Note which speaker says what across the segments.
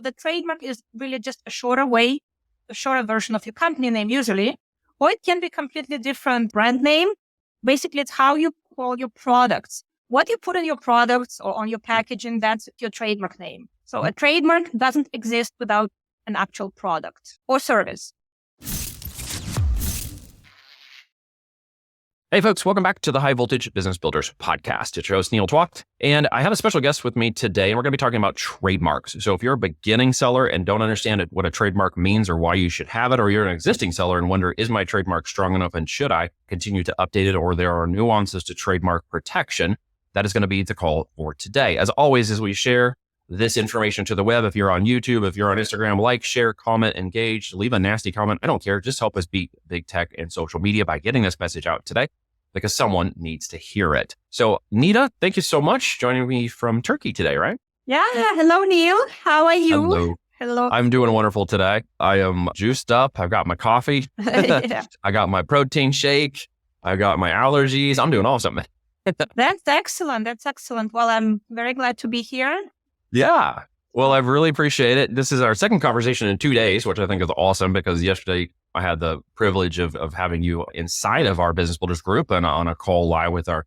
Speaker 1: The trademark is really just a shorter way, a shorter version of your company name usually, or it can be completely different brand name. Basically, it's how you call your products. What you put in your products or on your packaging, that's your trademark name. So a trademark doesn't exist without an actual product or service.
Speaker 2: Hey folks, welcome back to the High Voltage Business Builders podcast. It's your host, Neil Twakt, and I have a special guest with me today, and we're going to be talking about trademarks. So if you're a beginning seller and don't understand what a trademark means or why you should have it, or you're an existing seller and wonder, is my trademark strong enough and should I continue to update it, or there are nuances to trademark protection, that is going to be the call for today. As always, as we share this information to the web, if you're on YouTube, if you're on Instagram, like, share, comment, engage, leave a nasty comment. I don't care. Just help us beat big tech and social media by getting this message out today, because someone needs to hear it. So Nita, thank you so much joining me from Turkey today, right?
Speaker 1: Yeah. Hello, Neil. How are you?
Speaker 2: Hello. I'm doing wonderful today. I am juiced up. I've got my coffee.
Speaker 1: Yeah.
Speaker 2: I got my protein shake. I got my allergies. I'm doing awesome.
Speaker 1: That's excellent. That's excellent. Well, I'm very glad to be here.
Speaker 2: Yeah. Well, I really appreciate it. This is our second conversation in 2 days, which I think is awesome, because yesterday I had the privilege of having you inside of our Business Builders group and on a call live with our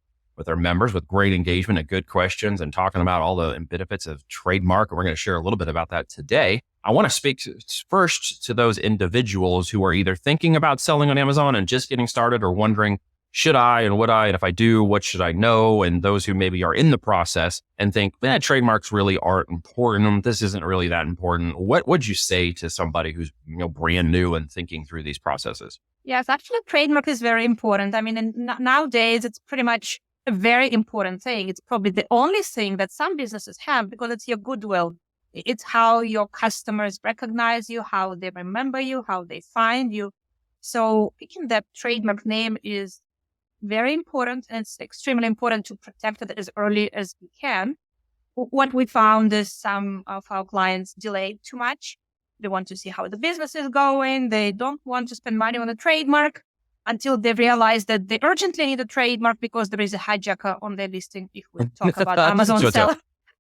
Speaker 2: members, with great engagement and good questions, and talking about all the benefits of trademark. And we're going to share a little bit about that today. I want to speak first to those individuals who are either thinking about selling on Amazon and just getting started, or wondering, should I and would I? And if I do, what should I know? And those who maybe are in the process and think, trademarks really aren't important. This isn't really that important. What would you say to somebody who's brand new and thinking through these processes?
Speaker 1: Yes, actually, trademark is very important. I mean, nowadays, it's pretty much a very important thing. It's probably the only thing that some businesses have, because it's your goodwill. It's how your customers recognize you, how they remember you, how they find you. So picking that trademark name is very important, and it's extremely important to protect it as early as we can. What we found is some of our clients delayed too much. They want to see how the business is going. They don't want to spend money on a trademark until they realize that they urgently need a trademark because there is a hijacker on their listing, if we talk about Amazon seller.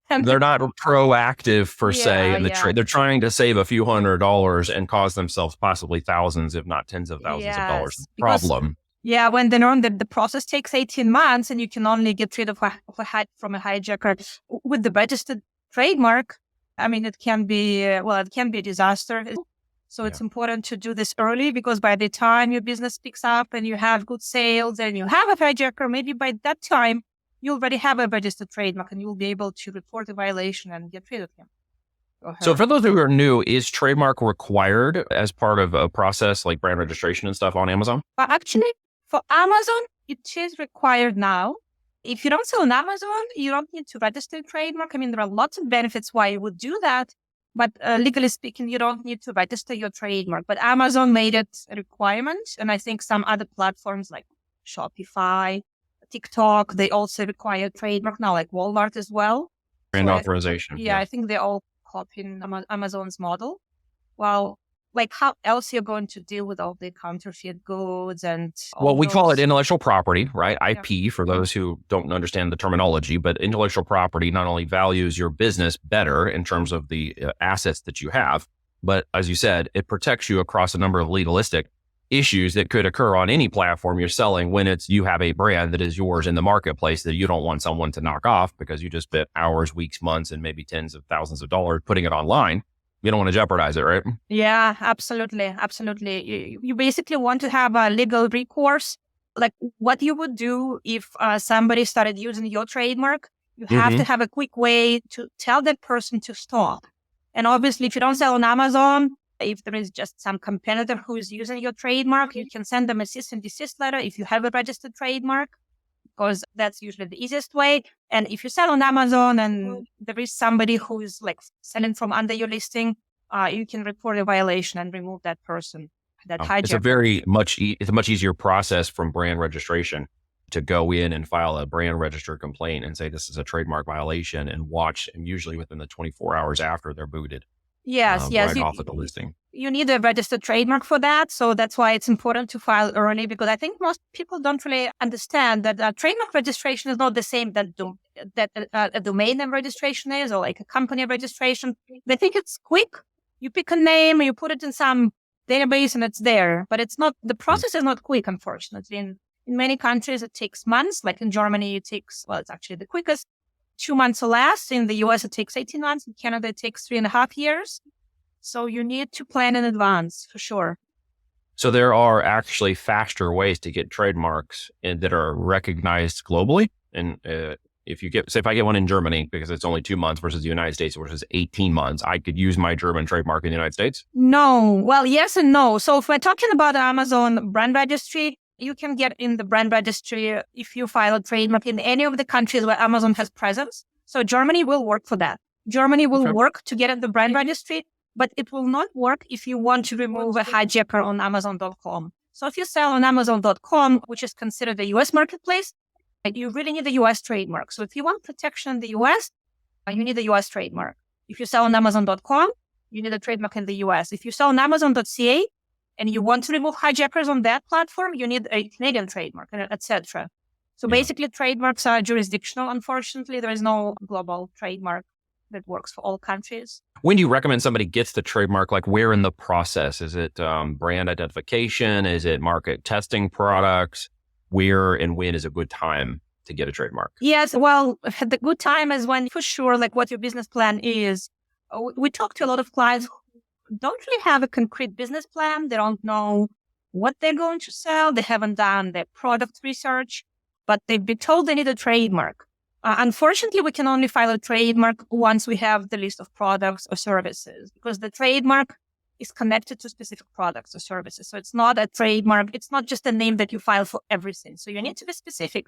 Speaker 2: They're not proactive per se in the trade. They're trying to save a few $100s and cause themselves possibly thousands, if not tens of thousands of dollars. Problem.
Speaker 1: Yeah, when they learn that the process takes 18 months and you can only get rid of from a hijacker with the registered trademark, I mean, it can be a disaster. So it's important to do this early, because by the time your business picks up and you have good sales and you have a hijacker, maybe by that time, you already have a registered trademark and you'll be able to report a violation and get rid of him.
Speaker 2: So for those who are new, is trademark required as part of a process like brand registration and stuff on Amazon?
Speaker 1: Well, actually, for Amazon, it is required now. If you don't sell on Amazon, you don't need to register a trademark. I mean, there are lots of benefits why you would do that. But legally speaking, you don't need to register your trademark. But Amazon made it a requirement. And I think some other platforms like Shopify, TikTok, they also require trademark now, like Walmart as well.
Speaker 2: Brand authorization.
Speaker 1: Yeah, I think they all copying Amazon's model. Well, like how else you're going to deal with all the counterfeit goods and
Speaker 2: we call it intellectual property, right? IP for those who don't understand the terminology, but intellectual property not only values your business better in terms of the assets that you have, but as you said, it protects you across a number of legalistic issues that could occur on any platform you're selling when you have a brand that is yours in the marketplace that you don't want someone to knock off because you just spent hours, weeks, months, and maybe tens of thousands of dollars putting it online. You don't want to jeopardize it, right?
Speaker 1: Yeah, absolutely. Absolutely. You basically want to have a legal recourse, like what you would do if somebody started using your trademark. You have to have a quick way to tell that person to stop. And obviously, if you don't sell on Amazon, if there is just some competitor who is using your trademark, you can send them a cease and desist letter if you have a registered trademark, because that's usually the easiest way. And if you sell on Amazon and there is somebody who is like selling from under your listing, you can report a violation and remove that person.
Speaker 2: It's a much easier process from brand registration to go in and file a brand registered complaint and say this is a trademark violation, and watch, and usually within the 24 hours after they're booted.
Speaker 1: Yes.
Speaker 2: Right off of the listing.
Speaker 1: You need a registered trademark for that. So that's why it's important to file early, because I think most people don't really understand that trademark registration is not the same that that a domain name registration is, or like a company registration. They think it's quick. You pick a name, you put it in some database, and it's there. But it's not. The process is not quick, unfortunately. In many countries, it takes months. Like in Germany, it takes, well, it's actually the quickest, 2 months or less. In the US, it takes 18 months. In Canada, it takes 3.5 years. So you need to plan in advance for sure.
Speaker 2: So there are actually faster ways to get trademarks that are recognized globally. And if you get, say, if I get one in Germany, because it's only 2 months versus the United States, versus 18 months, I could use my German trademark in the United States?
Speaker 1: No. Well, yes and no. So if we're talking about Amazon brand registry, you can get in the brand registry if you file a trademark in any of the countries where Amazon has presence. So Germany will work for that. Germany will work to get in the brand registry, but it will not work if you want to remove a hijacker on Amazon.com. So if you sell on Amazon.com, which is considered the US marketplace, you really need the US trademark. So if you want protection in the US, you need the US trademark. If you sell on Amazon.com, you need a trademark in the US. If you sell on Amazon.ca and you want to remove hijackers on that platform, you need a Canadian trademark, etc. So basically, trademarks are jurisdictional. Unfortunately, there is no global trademark that works for all countries.
Speaker 2: When do you recommend somebody gets the trademark? Like where in the process? Is it brand identification? Is it market testing products? Where and when is a good time to get a trademark?
Speaker 1: Yes, well, the good time is when for sure, like what your business plan is. We talk to a lot of clients who don't really have a concrete business plan. They don't know what they're going to sell. They haven't done their product research, but they've been told they need a trademark. Unfortunately, we can only file a trademark once we have the list of products or services, because the trademark is connected to specific products or services. So it's not a trademark. It's not just a name that you file for everything. So you need to be specific.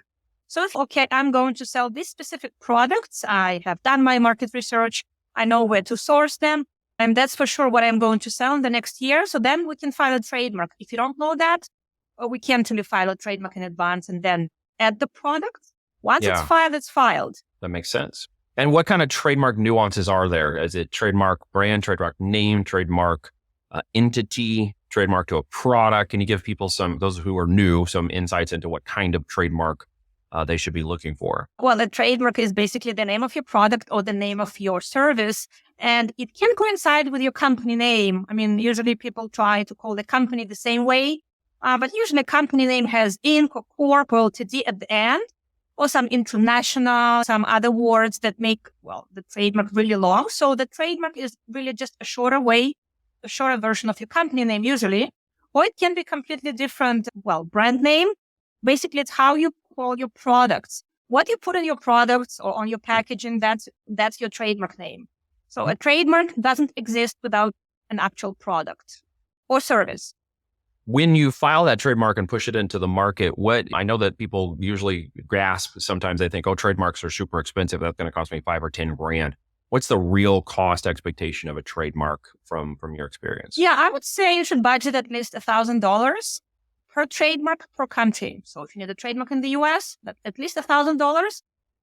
Speaker 1: So if, okay, I'm going to sell these specific products. I have done my market research. I know where to source them. And that's for sure what I'm going to sell in the next year. So then we can file a trademark. If you don't know that, we can't really file a trademark in advance and then add the product. Once it's filed, it's filed.
Speaker 2: That makes sense. And what kind of trademark nuances are there? Is it trademark brand, trademark name, trademark entity, trademark to a product? Can you give people those who are new, some insights into what kind of trademark they should be looking for?
Speaker 1: Well, a trademark is basically the name of your product or the name of your service, and it can coincide with your company name. I mean, usually people try to call the company the same way, but usually a company name has Inc. or Corp. or Ltd. at the end, or some international, some other words that make, well, the trademark really long. So the trademark is really just a shorter way, a shorter version of your company name usually, or it can be completely different. Well, brand name, basically it's how you call your products. What you put in your products or on your packaging, that's your trademark name. So a trademark doesn't exist without an actual product or service.
Speaker 2: When you file that trademark and push it into the market, I know that people usually grasp, sometimes they think, oh, trademarks are super expensive. That's going to cost me $5 or $10 grand. What's the real cost expectation of a trademark from your experience?
Speaker 1: Yeah, I would say you should budget at least $1,000 per trademark per country. So if you need a trademark in the US, at least $1,000.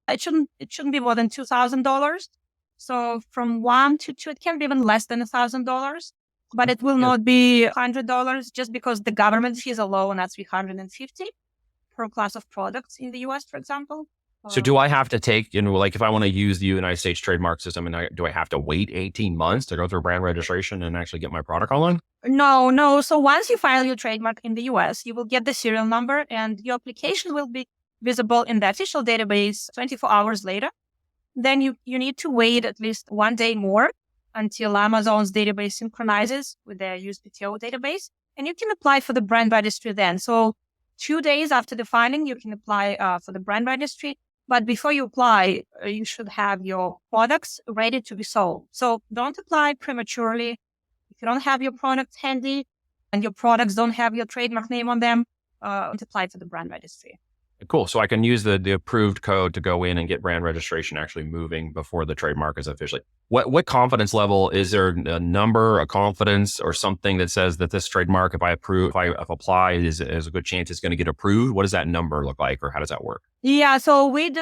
Speaker 1: It shouldn't be more than $2,000. So from 1 to 2, it can be even less than $1,000. But it will not be $100 just because the government fees alone are $350 per class of products in the US, for example.
Speaker 2: So do I have to take, like if I want to use the United States trademark system, do I have to wait 18 months to go through brand registration and actually get my product online?
Speaker 1: No. So once you file your trademark in the US, you will get the serial number and your application will be visible in the official database 24 hours later. Then you need to wait at least 1 day more until Amazon's database synchronizes with their USPTO database. And you can apply for the brand registry then. So 2 days after the filing, you can apply for the brand registry. But before you apply, you should have your products ready to be sold. So don't apply prematurely. If you don't have your products handy and your products don't have your trademark name on them, don't apply for the brand registry.
Speaker 2: Cool. So I can use the approved code to go in and get brand registration actually moving before the trademark is officially. What confidence level, is there a number, a confidence or something that says that this trademark, if I apply, is a good chance it's going to get approved? What does that number look like, or how does that work?
Speaker 1: Yeah. So we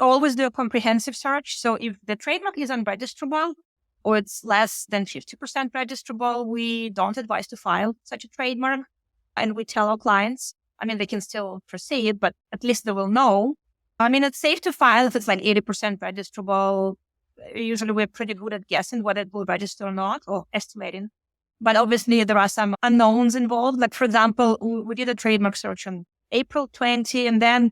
Speaker 1: always do a comprehensive search. So if the trademark is unregistrable or it's less than 50% registrable, we don't advise to file such a trademark. And we tell our clients, I mean, they can still proceed, but at least they will know I mean, it's safe to file if it's like 80% registrable. Usually we're pretty good at guessing whether it will register or not, or estimating. But obviously there are some unknowns involved. Like, for example, we did a trademark search on April 20, and then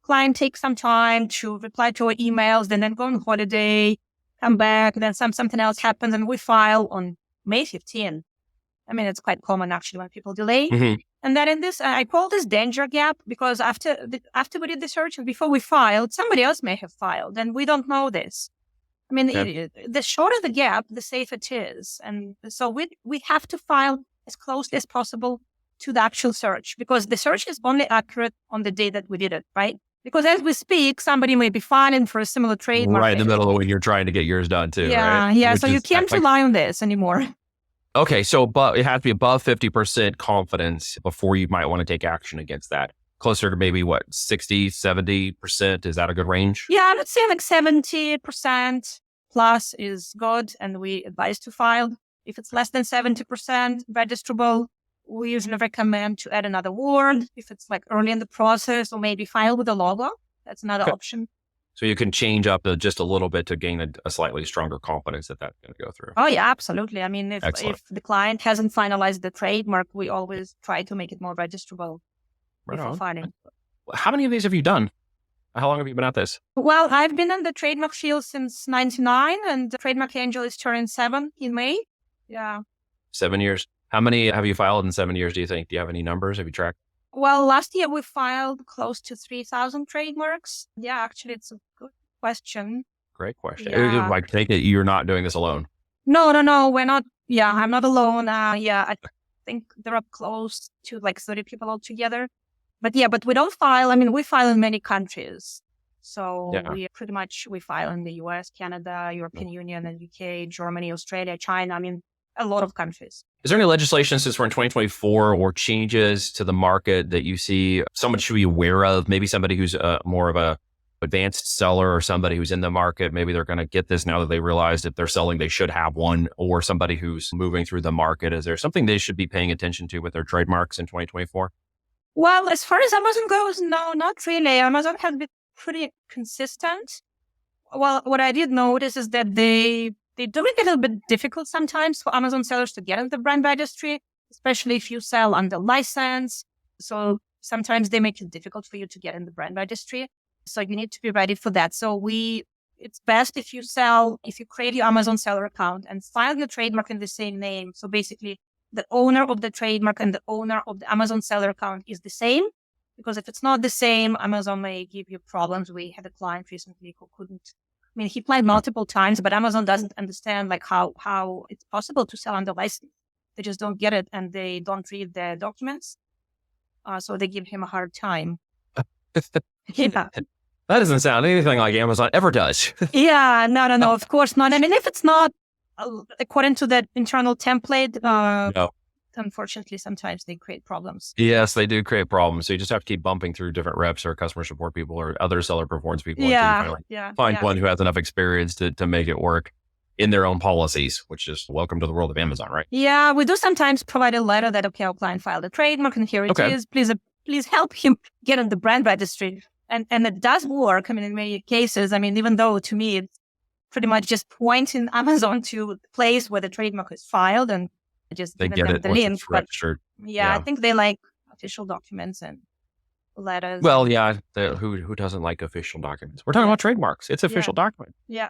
Speaker 1: client takes some time to reply to our emails, then go on holiday, come back, then something else happens, and we file on May 15. I mean, it's quite common actually when people delay.
Speaker 2: Mm-hmm.
Speaker 1: And then in this, I call this danger gap, because after we did the search and before we filed, somebody else may have filed, and we don't know this. I mean, the shorter the gap, the safer it is. And so we have to file as closely as possible to the actual search, because the search is only accurate on the day that we did it, right? Because as we speak, somebody may be filing for a similar trademark.
Speaker 2: Right in the middle of when you're trying to get yours done too, right?
Speaker 1: Yeah. So you can't rely on this anymore.
Speaker 2: Okay, so but it has to be above 50% confidence before you might want to take action against that. Closer to maybe 60, 70%? Is that a good range?
Speaker 1: Yeah, I would say like 70% plus is good, and we advise to file. If it's less than 70% registrable, we usually recommend to add another word. If it's like early in the process, or maybe file with a logo. That's another option.
Speaker 2: So you can change up just a little bit to gain a slightly stronger confidence that that's going to go through.
Speaker 1: Oh, yeah, absolutely. I mean, if the client hasn't finalized the trademark, we always try to make it more registrable before filing.
Speaker 2: How many of these have you done? How long have you been at this?
Speaker 1: Well, I've been in the trademark field since 99, and the Trademark Angel is turning 7 in May. Yeah.
Speaker 2: 7 years. How many have you filed in 7 years, do you think? Do you have any numbers? Have you tracked?
Speaker 1: Well, last year we filed close to 3,000 trademarks. Yeah, actually, it's a good question.
Speaker 2: Great question.
Speaker 1: Yeah.
Speaker 2: I take it you're not doing this alone.
Speaker 1: No, we're not. Yeah, I'm not alone. I think there are close to like 30 people altogether. But we don't file. I mean, we file in many countries. So we file in the US, Canada, European Union, and UK, Germany, Australia, China. I mean, a lot of countries.
Speaker 2: Is there any legislation since we're in 2024 or changes to the market that you see someone should be aware of? Maybe somebody who's more of a advanced seller, or somebody who's in the market. Maybe they're going to get this now that they realized if they're selling, they should have one, or somebody who's moving through the market. Is there something they should be paying attention to with their trademarks in 2024?
Speaker 1: Well, as far as Amazon goes, no, not really. Amazon has been pretty consistent. Well, what I did notice is that they do make it a little bit difficult sometimes for Amazon sellers to get in the brand registry, especially if you sell under license. So sometimes they make it difficult for you to get in the brand registry. So you need to be ready for that. So it's best if you create your Amazon seller account and file your trademark in the same name. So basically, the owner of the trademark and the owner of the Amazon seller account is the same. Because if it's not the same, Amazon may give you problems. We had a client recently who couldn't. I mean, he applied multiple times, but Amazon doesn't understand like how it's possible to sell under license. They just don't get it, and they don't read the documents. So they give him a hard time. Yeah.
Speaker 2: That doesn't sound anything like Amazon ever does.
Speaker 1: Yeah, no, of course not. I mean, if it's not according to that internal template,
Speaker 2: no.
Speaker 1: Unfortunately, sometimes they create problems.
Speaker 2: Yes, they do create problems. So you just have to keep bumping through different reps or customer support people or other seller performance people. Until you find one who has enough experience to make it work in their own policies, which is welcome to the world of Amazon, right? Yeah,
Speaker 1: we do sometimes provide a letter that, okay, our client filed a trademark and here it is. Please help him get on the brand registry. And it does work. I mean, in many cases, I mean, even though to me, it's pretty much just pointing Amazon to the place where the trademark is filed and just
Speaker 2: they
Speaker 1: give
Speaker 2: them
Speaker 1: the link.
Speaker 2: It's registered.
Speaker 1: I think they like official documents and letters.
Speaker 2: Well, who doesn't like official documents? We're talking about trademarks. It's official document.
Speaker 1: Yeah.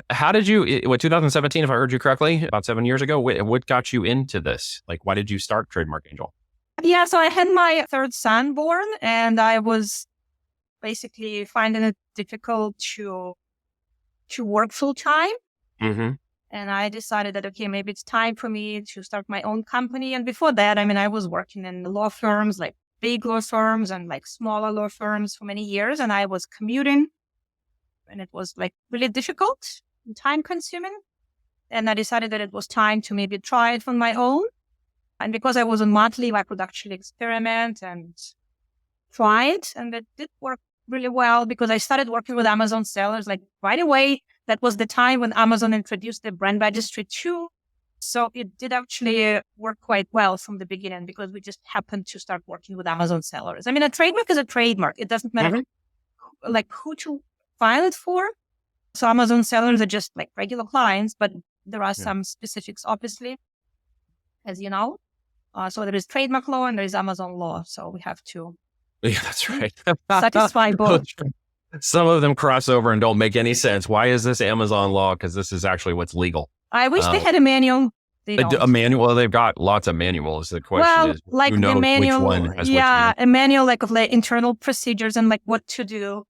Speaker 2: How did you, 2017, if I heard you correctly, about 7 years ago, what got you into this? Like, why did you start Trademark Angel?
Speaker 1: Yeah, so I had my third son born, and I was basically finding it difficult to work full time.
Speaker 2: Mm-hmm.
Speaker 1: And I decided that, okay, maybe it's time for me to start my own company. And before that, I mean, I was working in law firms, like big law firms and like smaller law firms for many years. And I was commuting, and it was like really difficult and time consuming. And I decided that it was time to maybe try it on my own. And because I was on mat leave, I could actually experiment and try it. And it did work really well because I started working with Amazon sellers like right away. That was the time when Amazon introduced the brand registry too. So it did actually work quite well from the beginning because we just happened to start working with Amazon sellers. I mean, a trademark is a trademark. It doesn't matter like who to file it for. So Amazon sellers are just like regular clients, but there are some specifics, obviously, as you know. So there is trademark law and there is Amazon law. So we have to
Speaker 2: that's right.
Speaker 1: satisfy both.
Speaker 2: Some of them cross over and don't make any sense. Why is this Amazon law? Because this is actually what's legal.
Speaker 1: I wish they had a manual. They don't.
Speaker 2: A manual. They've got lots of manuals. The question is,
Speaker 1: like
Speaker 2: who knows
Speaker 1: the manual,
Speaker 2: which one has
Speaker 1: a manual like of like internal procedures and like what to do.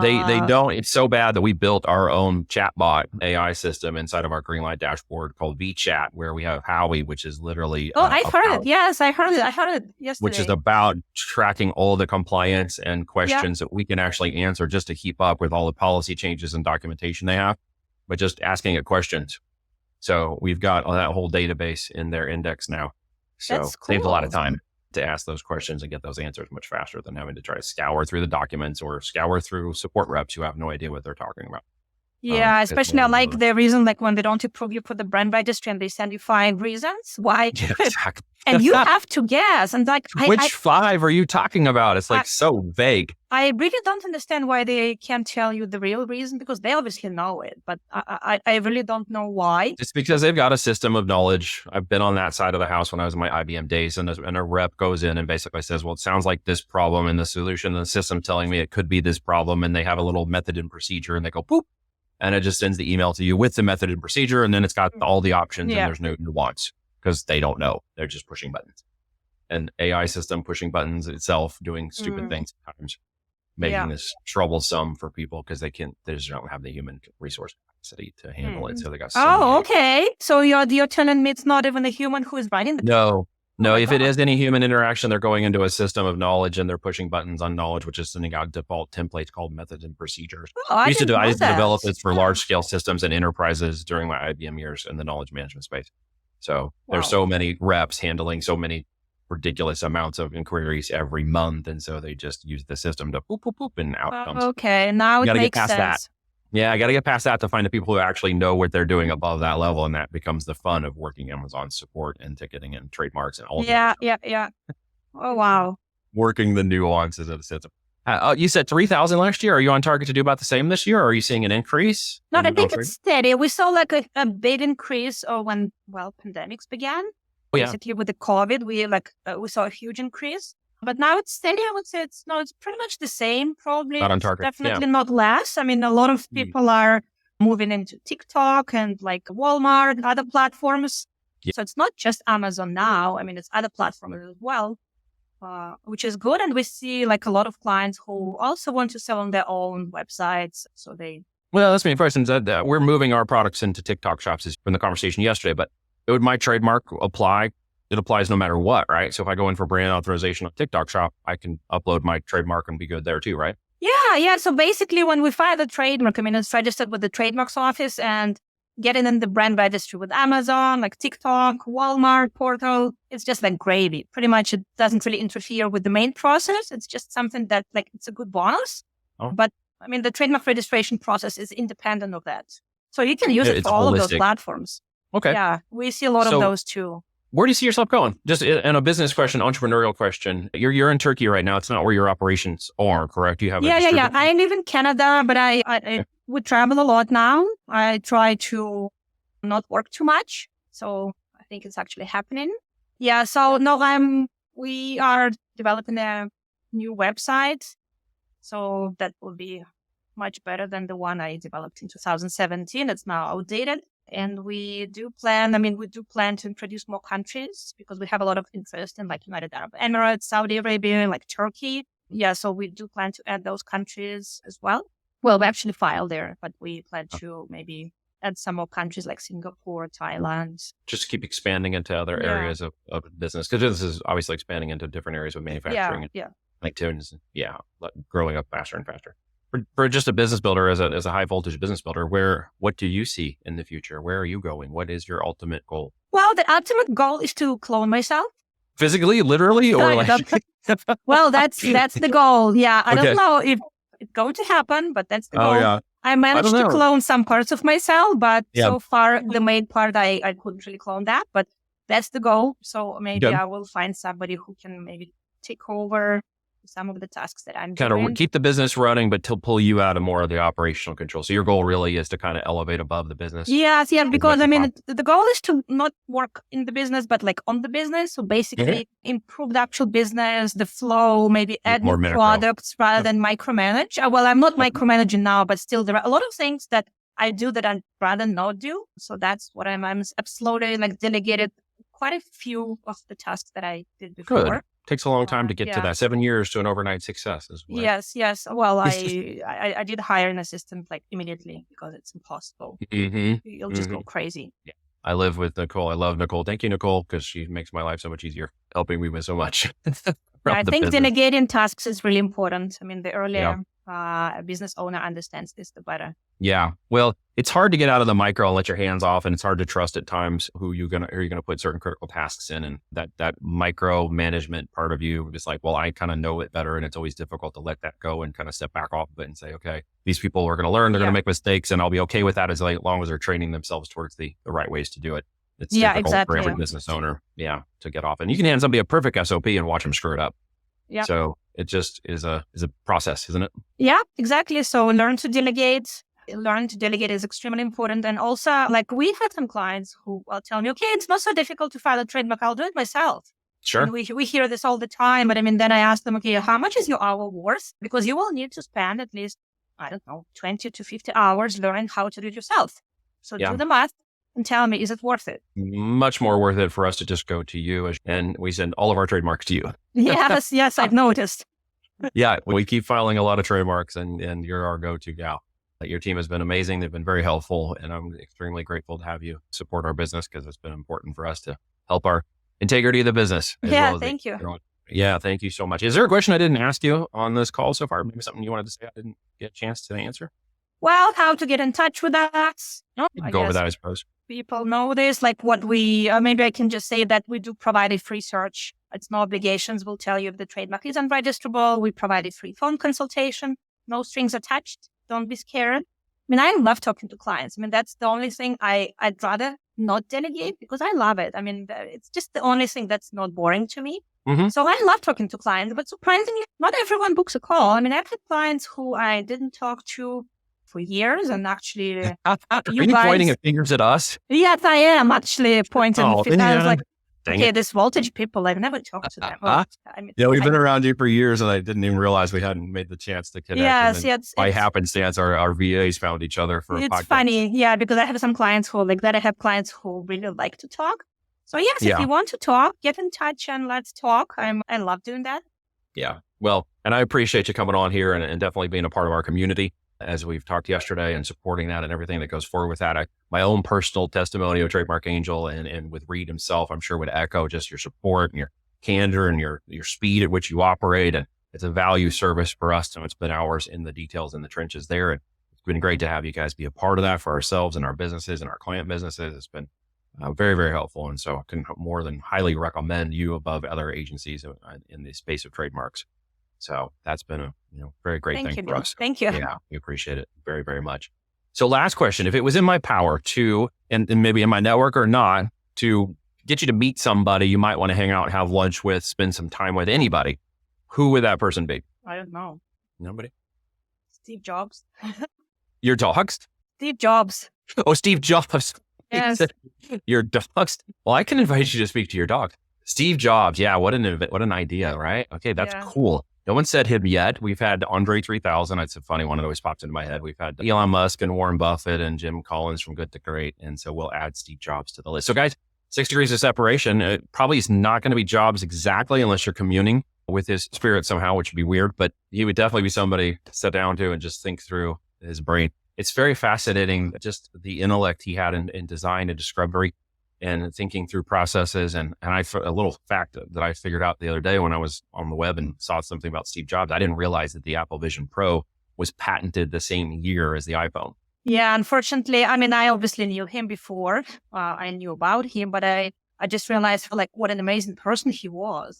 Speaker 2: They don't. It's so bad that we built our own chatbot AI system inside of our Greenlight dashboard called VChat, where we have Howie, which is literally.
Speaker 1: I heard it. Yes, I heard it. I heard it yesterday.
Speaker 2: Which is about tracking all the compliance and questions that we can actually answer just to keep up with all the policy changes and documentation they have, but just asking it questions. So we've got that whole database in their index now. So
Speaker 1: That's cool.
Speaker 2: saves a lot of time to ask those questions and get those answers much faster than having to try to scour through the documents or scour through support reps who have no idea what they're talking about.
Speaker 1: Yeah, especially I like the reason, like when they don't approve you for the brand registry and they send you 5 reasons why.
Speaker 2: Yeah, exactly.
Speaker 1: And you have to guess. And like,
Speaker 2: which 5 are you talking about? It's like so vague.
Speaker 1: I really don't understand why they can't tell you the real reason, because they obviously know it, but I really don't know why.
Speaker 2: It's because they've got a system of knowledge. I've been on that side of the house when I was in my IBM days, and a rep goes in and basically says, well, it sounds like this problem and the solution, and the system telling me it could be this problem. And they have a little method and procedure and they go, boop. And it just sends the email to you with the method and procedure. And then it's got all the options and there's no nuance because they don't know. They're just pushing buttons. An AI system pushing buttons itself, doing stupid things at times, making this troublesome for people because they just don't have the human resource capacity to handle it. So they got
Speaker 1: okay. So you're telling me it's not even a human who is writing the
Speaker 2: No, if it is any human interaction, they're going into a system of knowledge and they're pushing buttons on knowledge, which is sending out default templates called methods and procedures. I used to develop this for large scale systems and enterprises during my IBM years in the knowledge management space. So there's so many reps handling so many ridiculous amounts of inquiries every month. And so they just use the system to boop, boop, boop, and out comes.
Speaker 1: Okay, now it makes sense.
Speaker 2: That. Yeah, I got to get past that to find the people who actually know what they're doing above that level. And that becomes the fun of working Amazon support and ticketing and trademarks and all that.
Speaker 1: Yeah. Oh, wow.
Speaker 2: Working the nuances of the system. You said 3,000 last year. Are you on target to do about the same this year? Or are you seeing an increase?
Speaker 1: No, I think it's steady. We saw like a big increase when, pandemics began. Basically with the COVID, we saw a huge increase. But now it's steady. I would say it's pretty much the same, probably.
Speaker 2: Not on target.
Speaker 1: Definitely not less. I mean, a lot of people are moving into TikTok and like Walmart and other platforms. Yeah. So it's not just Amazon now. I mean, it's other platforms as well, which is good. And we see like a lot of clients who also want to sell on their own websites. So
Speaker 2: Well, that's me. For instance, we're moving our products into TikTok shops from the conversation yesterday, but would my trademark apply? It applies no matter what, right? So if I go in for brand authorization on TikTok shop, I can upload my trademark and be good there too, right?
Speaker 1: Yeah. So basically when we file the trademark, I mean, it's registered with the Trademarks office and getting in the brand registry with Amazon, like TikTok, Walmart portal, it's just like gravy. Pretty much it doesn't really interfere with the main process. It's just something that like, it's a good bonus. But I mean, the trademark registration process is independent of that. So you can use it for all of those platforms.
Speaker 2: Okay.
Speaker 1: Yeah, we see a lot of those too.
Speaker 2: Where do you see yourself going? Just in a business question, entrepreneurial question. You're in Turkey right now. It's not where your operations are, correct? You have
Speaker 1: Yeah. I live in Canada, but I would travel a lot now. I try to not work too much. So I think it's actually happening. Yeah. So no, we are developing a new website. So that will be much better than the one I developed in 2017. It's now outdated. And we do plan to introduce more countries because we have a lot of interest in like United Arab Emirates, Saudi Arabia, like Turkey. Yeah, so we do plan to add those countries as well. Well, we actually filed there, but we plan to maybe add some more countries like Singapore, Thailand.
Speaker 2: Just to keep expanding into other areas of business. Because this is obviously expanding into different areas of manufacturing. Like growing up faster and faster. For just a business builder, as a high voltage business builder, what do you see in the future? Where are you going? What is your ultimate goal?
Speaker 1: Well, the ultimate goal is to clone myself.
Speaker 2: Physically, literally, or like?
Speaker 1: Well, that's the goal. Yeah, I don't know if it's going to happen, but that's the goal.
Speaker 2: Yeah.
Speaker 1: I managed to clone some parts of myself, but so far the main part I couldn't really clone that. But that's the goal. So maybe I will find somebody who can maybe take over some of the tasks that I'm
Speaker 2: Kind
Speaker 1: doing.
Speaker 2: of keep the business running, but to pull you out of more of the operational control. So your goal really is to kind of elevate above the business.
Speaker 1: Yes, yeah, because I mean, the goal is to not work in the business, but like on the business. So basically improve the actual business, the flow, maybe add more products rather than micromanage. Well, I'm not micromanaging now, but still there are a lot of things that I do that I'd rather not do. So that's what I'm slowly like delegated quite a few of the tasks that I did before.
Speaker 2: Good. Takes a long time to get to that. 7 years to an overnight success.
Speaker 1: Right? Yes. Well, I did hire an assistant like immediately because it's impossible. You'll just go crazy.
Speaker 2: Yeah. I live with Nicole. I love Nicole. Thank you, Nicole, because she makes my life so much easier, helping me with so much.
Speaker 1: I think delegating tasks is really important. I mean, the earlier a business owner understands this, the better.
Speaker 2: Yeah. Well, it's hard to get out of the micro and let your hands off, and it's hard to trust at times who you're gonna put certain critical tasks in, and that micro management part of you is like, well, I kind of know it better, and it's always difficult to let that go and kind of step back off of it and say, okay, these people are going to learn, they're going to make mistakes, and I'll be okay with that as long as they're training themselves towards the right ways to do it. It's difficult for every business owner, to get off, and you can hand somebody a perfect SOP and watch them screw it up. Yeah. So it just is a process, isn't it?
Speaker 1: Yeah, exactly. So learn to delegate. Learn to delegate is extremely important. And also, like, we've had some clients who will tell me, okay, it's not so difficult to file a trademark. I'll do it myself.
Speaker 2: Sure.
Speaker 1: And we hear this all the time. But I mean, then I ask them, okay, how much is your hour worth? Because you will need to spend at least, 20 to 50 hours learning how to do it yourself. So do the math and tell me, is it worth it?
Speaker 2: Much more worth it for us to just go to you, and we send all of our trademarks to you.
Speaker 1: Yes, I've noticed.
Speaker 2: Yeah, we keep filing a lot of trademarks, and you're our go-to gal. Your team has been amazing. They've been very helpful, and I'm extremely grateful to have you support our business because it's been important for us to help our integrity of the business.
Speaker 1: Thank you.
Speaker 2: Yeah, thank you so much. Is there a question I didn't ask you on this call so far? Maybe something you wanted to say I didn't get a chance to answer?
Speaker 1: Well, how to get in touch with us?
Speaker 2: Go over that, I suppose.
Speaker 1: People know this, like what maybe I can just say that we do provide a free search. It's no obligations. We'll tell you if the trademark is unregistrable. We provide a free phone consultation, no strings attached. Don't be scared. I mean, I love talking to clients. I mean, that's the only thing I'd rather not delegate because I love it. I mean, it's just the only thing that's not boring to me. So I love talking to clients, but surprisingly, not everyone books a call. I mean, I've had clients who I didn't talk to for years, and actually,
Speaker 2: are you pointing your fingers at us?
Speaker 1: Yes, I am actually pointing. I was like,
Speaker 2: okay,
Speaker 1: this voltage people, I've never talked to them.
Speaker 2: We've been around you for years, and I didn't even realize we hadn't made the chance to connect.
Speaker 1: Yes,
Speaker 2: by happenstance, our VAs found each other for a podcast.
Speaker 1: It's funny, because I have some clients who like that. I have clients who really like to talk. So yes, if you want to talk, get in touch and let's talk. I love doing that. Yeah,
Speaker 2: well, and I appreciate you coming on here and definitely being a part of our community, as we've talked yesterday, and supporting that and everything that goes forward with that. My own personal testimony of Trademark Angel and with Reed himself, I'm sure would echo just your support and your candor and your speed at which you operate. And it's a value service for us. So it's been hours in the details in the trenches there. And it's been great to have you guys be a part of that for ourselves and our businesses and our client businesses. It's been very, very helpful. And so I can more than highly recommend you above other agencies in the space of trademarks. So that's been a very great thing for us.
Speaker 1: Thank you.
Speaker 2: Yeah, we appreciate it very, very much. So last question, if it was in my power to, and maybe in my network or not, to get you to meet somebody you might want to hang out, have lunch with, spend some time with, anybody, who would that person be?
Speaker 1: I don't know.
Speaker 2: Nobody?
Speaker 1: Steve Jobs.
Speaker 2: Your dogs?
Speaker 1: Steve Jobs.
Speaker 2: Oh, Steve Jobs.
Speaker 1: Yes.
Speaker 2: Your dogs. Well, I can invite you to speak to your dog. Steve Jobs. Yeah. What an idea, right? Okay. That's cool. No one said him yet. We've had Andre 3000. It's a funny one that always pops into my head. We've had Elon Musk and Warren Buffett and Jim Collins from Good to Great. And so we'll add Steve Jobs to the list. So guys, 6 degrees of separation. It probably is not going to be Jobs exactly unless you're communing with his spirit somehow, which would be weird, but he would definitely be somebody to sit down to and just think through his brain. It's very fascinating, just the intellect he had in design and discovery and thinking through processes. And a little fact that I figured out the other day when I was on the web and saw something about Steve Jobs, I didn't realize that the Apple Vision Pro was patented the same year as the iPhone.
Speaker 1: Yeah, unfortunately, I mean, I obviously knew him before. I knew about him, but I just realized what an amazing person he was.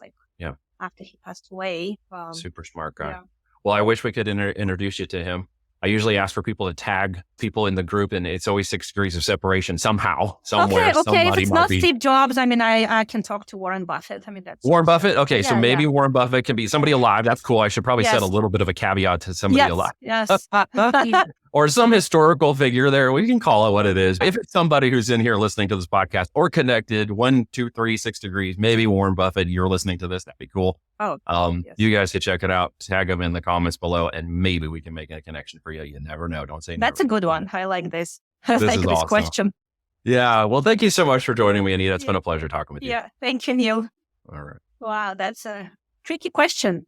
Speaker 1: After he passed away.
Speaker 2: Super smart guy. Yeah. Well, I wish we could introduce you to him. I usually ask for people to tag people in the group, and it's always 6 degrees of separation somehow, somewhere.
Speaker 1: Okay. If
Speaker 2: Somebody
Speaker 1: it's
Speaker 2: might
Speaker 1: not
Speaker 2: be.
Speaker 1: Steve Jobs, I mean, I can talk to Warren Buffett. I mean, that's
Speaker 2: Warren Buffett? Okay, so
Speaker 1: Yeah,
Speaker 2: maybe Warren Buffett can be somebody alive. That's cool. I should probably set a
Speaker 1: Yes.
Speaker 2: little bit of a caveat to somebody alive.
Speaker 1: Yes.
Speaker 2: Or some historical figure there. We can call it what it is. If it's somebody who's in here listening to this podcast or connected, 1, 2, 3, 6 degrees, maybe Warren Buffett, you're listening to this, that'd be cool.
Speaker 1: Oh, yes.
Speaker 2: You guys could check it out, tag them in the comments below, and maybe we can make a connection for you. You never know. Don't say
Speaker 1: That's
Speaker 2: never.
Speaker 1: a good one. I like this. I
Speaker 2: This
Speaker 1: like
Speaker 2: is
Speaker 1: this
Speaker 2: awesome.
Speaker 1: question.
Speaker 2: Yeah. Well, thank you so much for joining me, Anita. It's been a pleasure talking with you.
Speaker 1: Yeah. Thank you, Neil.
Speaker 2: All right.
Speaker 1: Wow, that's a tricky question.